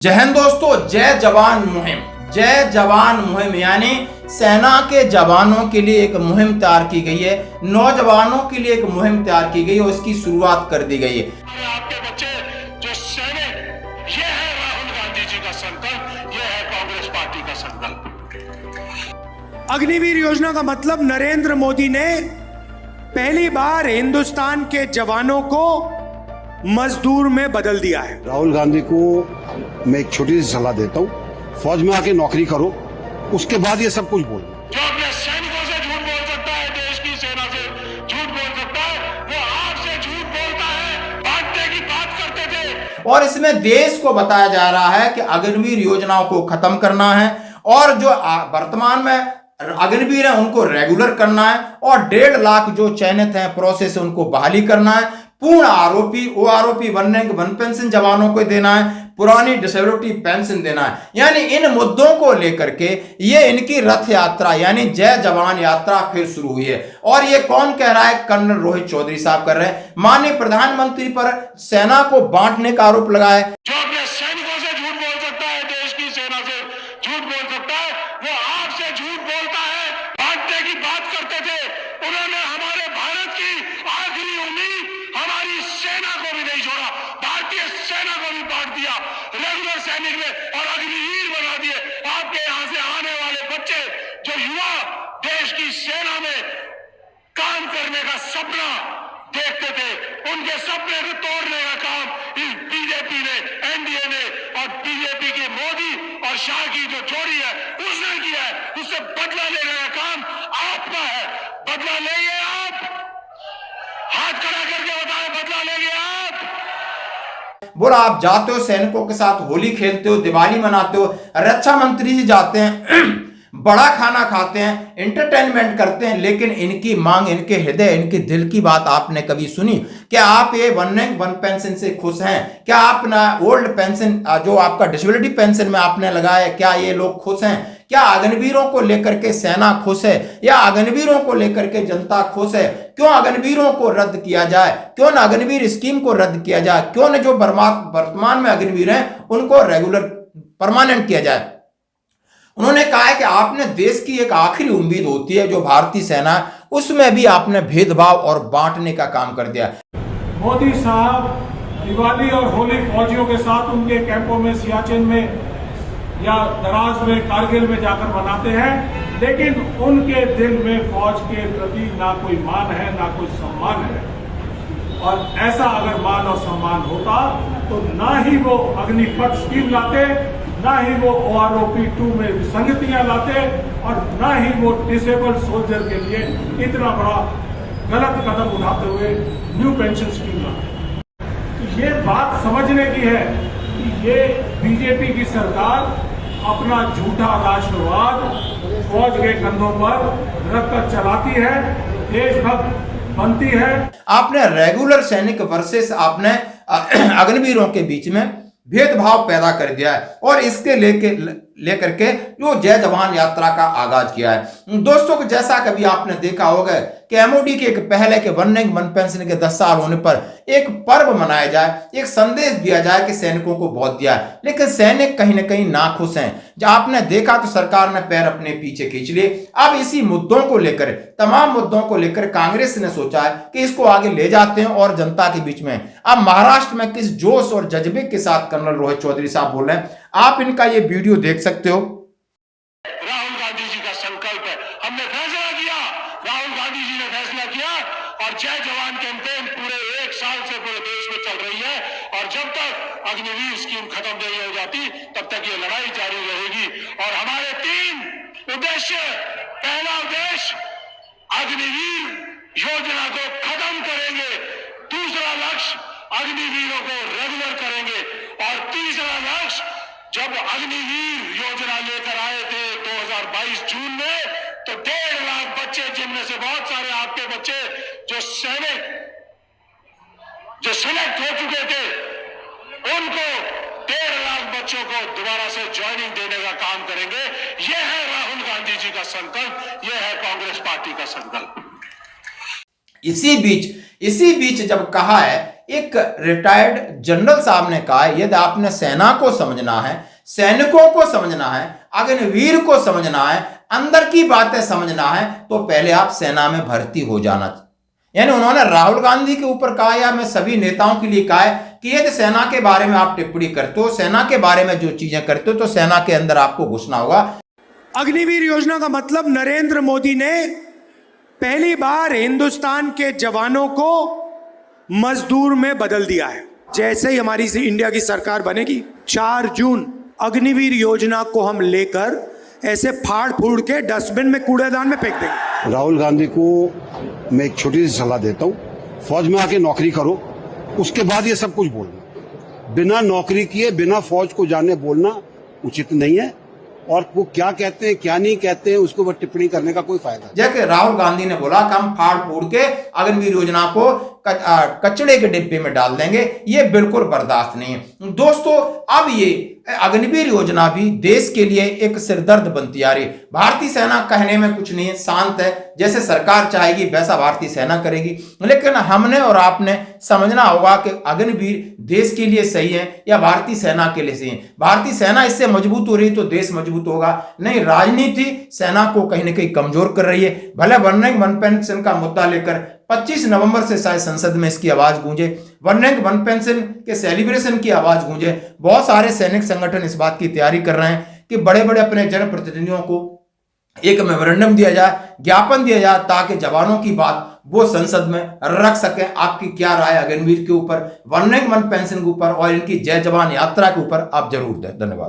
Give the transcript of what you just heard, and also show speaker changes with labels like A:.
A: जय हिंद दोस्तों, जय जवान मुहिम। जय जवान मुहिम यानी सेना के जवानों के लिए एक मुहिम तैयार की गई है, नौजवानों के लिए एक मुहिम तैयार की गई है और इसकी शुरुआत कर दी गई है।
B: आपके बच्चे जो सैनिक, ये है राहुल गांधी जी का संकल्प, ये है कांग्रेस पार्टी का संकल्प।
C: अग्निवीर योजना का मतलब नरेंद्र मोदी ने पहली बार हिंदुस्तान के जवानों को मजदूर में बदल दिया है।
D: राहुल गांधी को मैं एक छोटी सी सलाह देता हूँ, फौज में आके नौकरी करो, उसके बाद ये सब कुछ बोलो।
B: जो अपने सैनिकों से झूठ बोल सकता है, देश की सेना से झूठ बोल सकता है, वो आपसे झूठ बोलता है। बांटने की बात करते थे
A: और इसमें देश को बताया जा रहा है कि अग्निवीर योजनाओं को खत्म करना है और जो वर्तमान में अग्निवीर है उनको रेगुलर करना है और 1.5 लाख जो चयनित हैं प्रोसेस उनको बहाली करना है। पूर्ण आरोपी ओआरओपी वन पेंशन जवानों को देना है, पुरानी डिसेबिलिटी पेंशन देना है। यानी इन मुद्दों को लेकर के ये इनकी रथ यात्रा यानी जय जवान यात्रा फिर शुरू हुई है। और ये कौन कह रहा है? कर्नल रोहित चौधरी साहब कर रहे हैं। माननीय प्रधानमंत्री पर सेना को बांटने का आरोप लगा है।
B: जो अपने सैनिकों से झूठ बोल सकता है, देश की सेना से झूठ बोल सकता है, वो आपसे झूठ बोलता है। बांटने की बात करते थे, उन्होंने हमारे भारत की आखिरी उम्मीद हमारी सेना को भी नहीं छोड़ा, भारतीय सेना को भी बांट दिया, रेगुलर सैनिक में और अग्निवीर बना दिए। आपके यहां से आने वाले बच्चे जो युवा देश की सेना में काम करने का सपना देखते थे, उनके सपने को तोड़ने का काम इस बीजेपी ने, एनडीए ने और बीजेपी के मोदी और शाह की जो जोड़ी है उसने किया है। उससे बदला लेने का काम आपका है। बदला लेंगे आप? हाथ खड़ा करके बताएं, बदला लेंगे आप?
A: बोला आप जाते हो सैनिकों के साथ होली खेलते हो, दिवाली मनाते हो, रक्षा मंत्री जी जाते हैं बड़ा खाना खाते हैं, एंटरटेनमेंट करते हैं, लेकिन इनकी मांग, इनके हृदय, इनके दिल की बात आपने कभी सुनी? क्या आप ये वन पेंशन से खुश हैं? क्या आप ना ओल्ड पेंशन जो आपका डिसेबिलिटी पेंशन में आपने लगाया, क्या ये लोग खुश हैं? क्या अग्निवीरों को लेकर के सेना खुश है या अग्निवीरों को लेकर के जनता खुश है? क्यों अग्निवीरों को रद्द किया जाए? क्यों ना अग्निवीर स्कीम को रद्द किया जाए? क्यों न जो वर्तमान में अग्निवीर हैं उनको रेगुलर परमानेंट किया जाए? उन्होंने कहा है कि आपने देश की एक आखिरी उम्मीद होती है जो भारतीय सेना, उसमें भी आपने भेदभाव और बांटने का काम कर दिया।
E: मोदी साहब दिवाली और होली फौजियों के साथ उनके कैंपों में, सियाचिन में या दराज में, कारगिल में जाकर मनाते हैं, लेकिन उनके दिल में फौज के प्रति ना कोई मान है, ना कोई सम्मान है। और ऐसा अगर मान और सम्मान होता तो ना ही वो अग्निपथ स्कीम लाते, ना ही वो OROP 2 में विसंगतियां लाते और ना ही वो डिसेबल्ड सोल्जर के लिए इतना बड़ा गलत कदम उठाते हुए न्यू पेंशन स्कीम लाते। तो ये बात समझने की है कि ये बीजेपी की सरकार अपना झूठा राष्ट्रवाद फौज के कंधों पर रखकर चलाती है, देशभक्त बनती है।
A: आपने रेगुलर सैनिक वर्सेस आपने अग्निवीरों के बीच में भेदभाव पैदा कर दिया है और इसके लेकर के जो जय जवान यात्रा का आगाज किया है। दोस्तों को जैसा कभी आपने देखा होगा कि एमओडी के एक पहले के वन पेंशन के 10 साल होने पर एक पर्व मनाया जाए, एक संदेश दिया जाए कि सैनिकों को बहुत दिया है, लेकिन सैनिक कहीं ना कहीं नाखुश हैं। जब आपने देखा तो सरकार ने पैर अपने पीछे खींच लिए। अब इसी मुद्दों को लेकर, तमाम मुद्दों को लेकर कांग्रेस ने सोचा है कि इसको आगे ले जाते हैं और जनता के बीच में। अब महाराष्ट्र में किस जोश और जज्बे के साथ कर्नल रोहित चौधरी साहब बोल रहे हैं, आप इनका ये वीडियो देख सकते हो।
B: राहुल गांधी जी का संकल्प है, हमने फैसला किया, राहुल गांधी जी ने फैसला किया और जय जवान कैंपेन पूरे 1 साल से पूरे देश में चल रही है। और जब तक अग्निवीर स्कीम खत्म नहीं हो जाती तब तक ये लड़ाई जारी रहेगी। और हमारे 3 उद्देश्य, पहला उद्देश्य अग्निवीर योजना को खत्म करेंगे, दूसरा लक्ष्य अग्निवीरों को रेगुलर करेंगे और तीसरा लक्ष्य, जब अग्निवीर योजना लेकर आए थे 2022 जून में, तो 1.5 लाख बच्चे, जिनमें से बहुत सारे आपके बच्चे जो सैनिक जो सिलेक्ट हो चुके थे, उनको 1.5 लाख बच्चों को दोबारा से ज्वाइनिंग देने का काम करेंगे। यह है राहुल गांधी जी का संकल्प, यह है कांग्रेस पार्टी का संकल्प।
A: इसी बीच जब कहा है एक रिटायर्ड जनरल साहब ने कहा है, यदि आपने सेना को समझना है, सैनिकों को समझना है, अग्निवीर को समझना है, अंदर की बातें समझना है, तो पहले आप सेना में भर्ती हो जाना चाहिए। यानी उन्होंने राहुल गांधी के ऊपर कहा, या मैं सभी नेताओं के लिए कहा है कि यदि सेना के बारे में आप टिप्पणी करते हो, सेना के बारे में जो चीजें करते हो, तो सेना के अंदर आपको घुसना होगा।
C: अग्निवीर योजना का मतलब नरेंद्र मोदी ने पहली बार हिंदुस्तान के जवानों को मजदूर में बदल दिया है। जैसे ही हमारी इंडिया की सरकार बनेगी, 4 जून अग्निवीर योजना को हम लेकर ऐसे फाड़ फूड़ के डस्टबिन में, कूड़ेदान में फेंक देंगे।
D: राहुल गांधी को मैं एक छोटी सी सलाह देता हूँ, फौज में आके नौकरी करो, उसके बाद ये सब कुछ बोलना। बिना नौकरी किए, बिना फौज को जाने बोलना उचित नहीं है, और वो क्या कहते हैं क्या नहीं कहते हैं उसको वो टिप्पणी करने का कोई फायदा नहीं।
A: जैसे राहुल गांधी ने बोला कि हम फाड़ फूड़ के अग्निवीर योजना को कचड़े के डिब्बे में डाल देंगे, ये बिल्कुल बर्दाश्त नहीं है। दोस्तों, अब ये अग्निवीर योजना भी देश के लिए एक सिरदर्द बनती आ रही। भारतीय सेना कहने में कुछ नहीं है, शांत है, जैसे सरकार चाहेगी वैसा भारतीय सेना करेगी। लेकिन हमने और आपने समझना होगा कि अग्निवीर देश के लिए सही है या भारतीय सेना के लिए सही है। भारतीय सेना इससे मजबूत हो रही है तो देश मजबूत होगा, नहीं राजनीति सेना को कहीं ना कहीं कमजोर कर रही है। भले वन रैंक वन पेंशन का मुद्दा लेकर 25 नवंबर से शायद संसद में इसकी आवाज गूंजे, वन रैंक वन पेंशन के सेलिब्रेशन की आवाज गूंजे। बहुत सारे सैनिक संगठन इस बात की तैयारी कर रहे हैं कि बड़े बड़े अपने जनप्रतिनिधियों को एक मेमोरेंडम दिया जाए, ज्ञापन दिया जाए, ताकि जवानों की बात वो संसद में रख सके। आपकी क्या राय अग्निवीर के ऊपर, वन रैंक वन पेंशन के ऊपर और इनकी जय जवान यात्रा के ऊपर आप जरूर दें। धन्यवाद।